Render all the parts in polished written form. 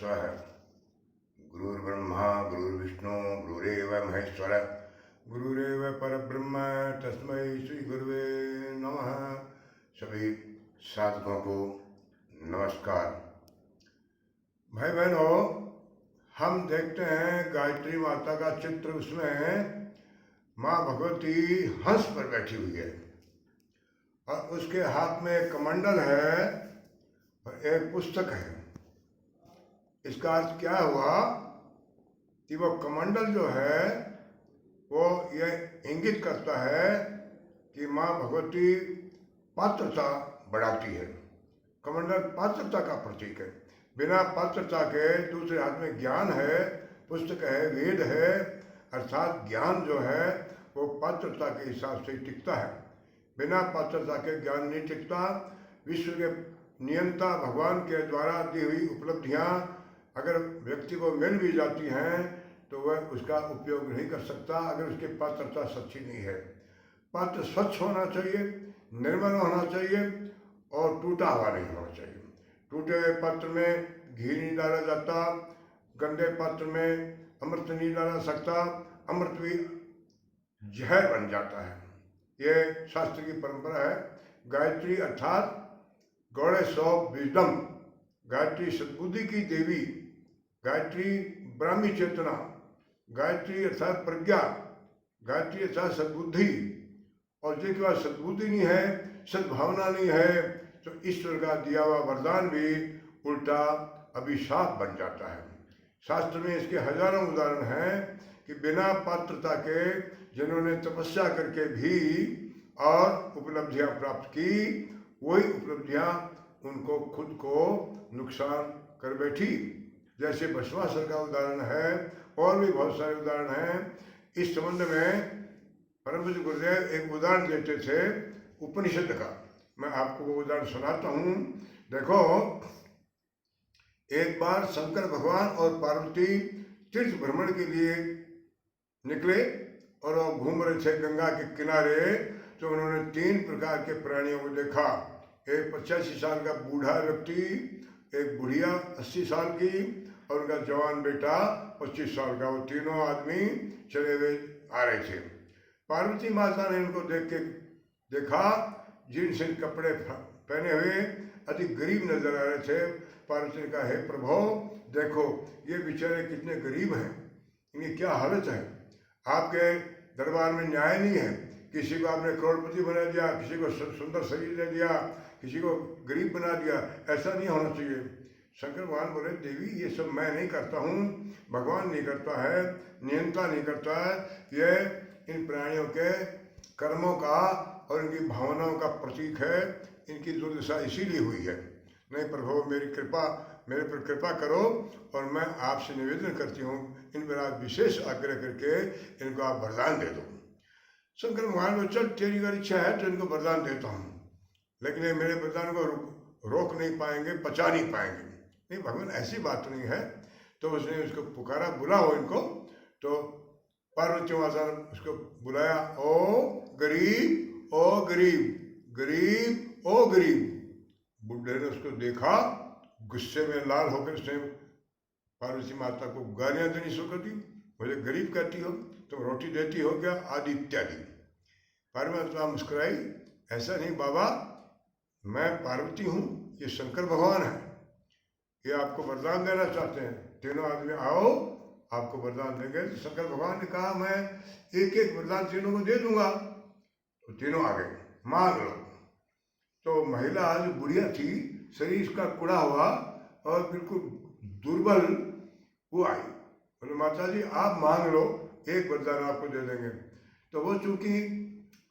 स्वः। गुरुर्ब्रह्मा गुरुर्विष्णु गुरुरेव महेश्वर गुरुरेव परब्रह्म तस्मै श्री गुरुवे नमः। सभी साधकों को नमस्कार। भाई बहनों, हम देखते हैं गायत्री माता का चित्र, उसमें माँ भगवती हंस पर बैठी हुई है और उसके हाथ में एक कमंडल है और एक पुस्तक है। इसका अर्थ क्या हुआ कि वो कमंडल जो है वो ये इंगित करता है कि माँ भगवती पात्रता बढ़ाती है। कमंडल पात्रता का प्रतीक है। बिना पात्रता के दूसरे हाथ में ज्ञान है, पुस्तक है, वेद है, अर्थात ज्ञान जो है वो पात्रता के हिसाब से टिकता है। बिना पात्रता के ज्ञान नहीं टिकता। विश्व के नियंता भगवान के द्वारा दी हुई उपलब्धियां अगर व्यक्ति को मिल भी जाती हैं तो वह उसका उपयोग नहीं कर सकता अगर उसकी पात्रता सच्ची नहीं है। पात्र स्वच्छ होना चाहिए, निर्मल होना चाहिए और टूटा हुआ नहीं होना चाहिए। टूटे हुए पात्र में घी नहीं डाला जाता, गंदे पात्र में अमृत नहीं डाला सकता, अमृत भी जहर बन जाता है। ये शास्त्र की परंपरा है। गायत्री अर्थात गॉडेस ऑफ विजडम, गायत्री सद्बुद्धि की देवी, गायत्री ब्राह्मी चेतना, गायत्री अर्थात प्रज्ञा, गायत्री अर्थात सद्बुद्धि। और जिसके पास सद्बुद्धि नहीं है, सद्भावना नहीं है, तो ईश्वर का दिया हुआ वरदान भी उल्टा अभिशाप बन जाता है। शास्त्र में इसके हजारों उदाहरण हैं कि बिना पात्रता के जिन्होंने तपस्या करके भी और उपलब्धियां प्राप्त की, वही उपलब्धियां उनको खुद को नुकसान कर बैठी। जैसे भस्मासुर का उदाहरण है और भी बहुत सारे उदाहरण हैं। इस संबंध में परम पूज्य गुरुदेव एक उदाहरण देते थे उपनिषद का। मैं आपको वो उदाहरण सुनाता हूँ। देखो, एक बार शंकर भगवान और पार्वती तीर्थ भ्रमण के लिए निकले और वो घूम रहे थे गंगा के किनारे। तो उन्होंने 3 प्रकार के प्राणियों को देखा। एक 85 साल का बूढ़ा व्यक्ति, एक बुढ़िया 80 साल की और उनका जवान बेटा 25 साल का। वो तीनों आदमी चले हुए आ रहे थे। पार्वती माता ने उनको देखा, जीन्स से कपड़े पहने हुए अति गरीब नजर आ रहे थे। पार्वती ने कहा, हे प्रभु, देखो ये बेचारे कितने गरीब हैं, इनकी क्या हालत है। आपके दरबार में न्याय नहीं है। किसी को आपने करोड़पति बना दिया, किसी को सुंदर शरीर दे दिया, किसी को गरीब बना दिया। ऐसा नहीं होना चाहिए। शंकर भगवान बोले, देवी ये सब मैं नहीं करता हूँ, भगवान नहीं करता है, नियंता नहीं करता है। ये इन प्राणियों के कर्मों का और इनकी भावनाओं का प्रतीक है। इनकी दुर्दशा इसीलिए हुई है। नहीं प्रभु, मेरे पर कृपा करो और मैं आपसे निवेदन करती हूँ, इन पर आप विशेष आग्रह करके इनको आप वरदान दे दो। शंकर भगवान को, चल तेरी अगर इच्छा है तो इनको वरदान देता हूँ, लेकिन ये मेरे वरदान को रोक नहीं पाएंगे, पचा नहीं पाएंगे। नहीं भगवान, ऐसी बात नहीं है। तो उसने उसको पुकारा, बुलाओ इनको। तो पार्वती माता ने उसको बुलाया, ओ गरीब, ओ गरीब, गरीब, ओ गरीब। बुढ़े ने उसको देखा, गुस्से में लाल होकर उसने पार्वती माता को गालियां देनी शुरू कर दी। मुझे गरीब कहती हो, तुम रोटी देती हो क्या, आदि इत्यादि। पार्वती माता मुस्कुराई, ऐसा नहीं बाबा, मैं पार्वती हूँ, ये शंकर भगवान है, ये आपको वरदान देना चाहते हैं। तीनों आदमी आओ, आपको वरदान देंगे। तो शंकर भगवान ने कहा, मैं एक एक वरदान तीनों को दे दूंगा। तो तीनों आ गए, मांग लो। तो महिला जो बुढ़िया थी, शरीर का कुड़ा हुआ और बिल्कुल दुर्बल, वो आई। बोले, माता जी आप मांग लो, एक वरदान आपको दे देंगे। तो वो चूंकि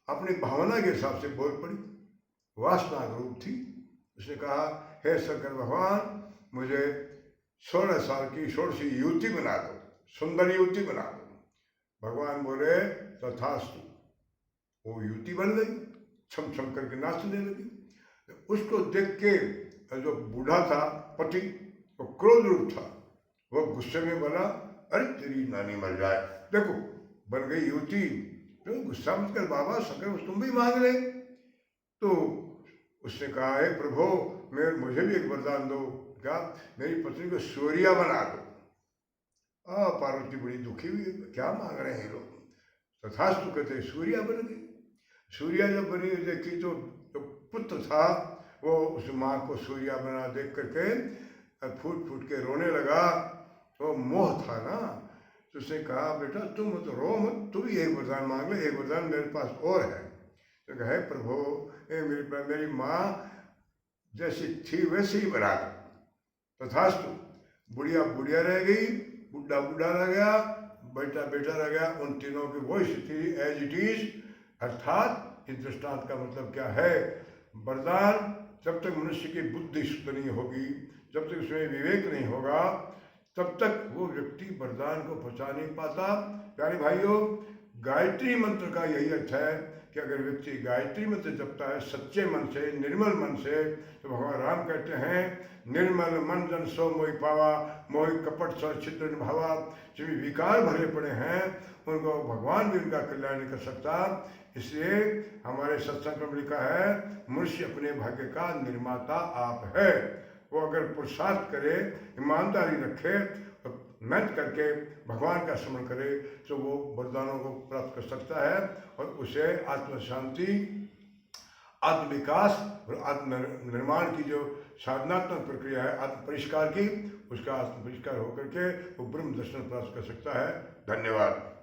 अपनी भावना के हिसाब से बोल पड़ी, वासना रूप थी। उसने कहा, हे शंकर भगवान, मुझे 16 साल की षोड़शी युवती बना दो, सुंदर युवती बना दो। भगवान बोले, तथास्तु। वो युवती बन गई, छम छम करके नाचने लगी। उसको देख के जो बूढ़ा था पति, वो क्रोध रूप था, वो गुस्से में बोला, अरे तेरी नानी मर जाए, देखो बन गई युवती। तो गुस्सा मत कर बाबा, शंकर तुम भी मांग ले। तो उसने कहा, हे प्रभु, मुझे भी एक वरदान दो। क्या, मेरी पत्नी को सूर्या बना दो। पार्वती बड़ी दुखी हुई, क्या मांग रहे हैं लोग। तथास्तु कहते सूर्या बन गई। सूर्या जब बनी देखी तो जो पुत्र था वो उस माँ को सूर्या बना देख करके फूट फूट के रोने लगा। तो मोह था ना, तो उसने कहा बेटा तुम तो रो मत, तू भी एक वरदान मांग ले, एक वरदान मेरे पास और है। तो कहे प्रभु मेरी माँ जैसी थी वैसे ही बना दो। तथास्तु बुढ़िया बुढ़िया रह गई, बुढ़ा बुढ़ा रह गया, बेटा बेटा रह गया। उन तीनों की वही स्थिति एज इट इज। अर्थात इस दृष्टांत का मतलब क्या है, वरदान जब तक मनुष्य की बुद्धि शुद्ध नहीं होगी, जब तक उसमें विवेक नहीं होगा, तब तक वो व्यक्ति वरदान को पहुँचा नहीं पाता। प्यारे भाइयों, गायत्री मंत्र का यही अर्थ है कि अगर व्यक्ति गायत्री मंत्र जपता है सच्चे मन से, निर्मल मन से, तो भगवान राम कहते हैं निर्मल मन जन सो मोहि पावा, मोहि कपट सो छिद्र भावा। जो भी विकार भरे पड़े हैं उनको भगवान भी उनका कल्याण नहीं कर सकता। इसलिए हमारे सत्संग में लिखा है मनुष्य अपने भाग्य का निर्माता आप है। वो अगर पुरुषार्थ करे, ईमानदारी रखे, मेहनत करके भगवान का स्मरण करे, तो वो वरदानों को प्राप्त कर सकता है और उसे आत्म शांति, आत्म विकास और आत्म निर्माण की जो साधनात्मक प्रक्रिया है आत्म परिष्कार की, उसका आत्म परिष्कार होकर के वो ब्रह्म दर्शन प्राप्त कर सकता है। धन्यवाद।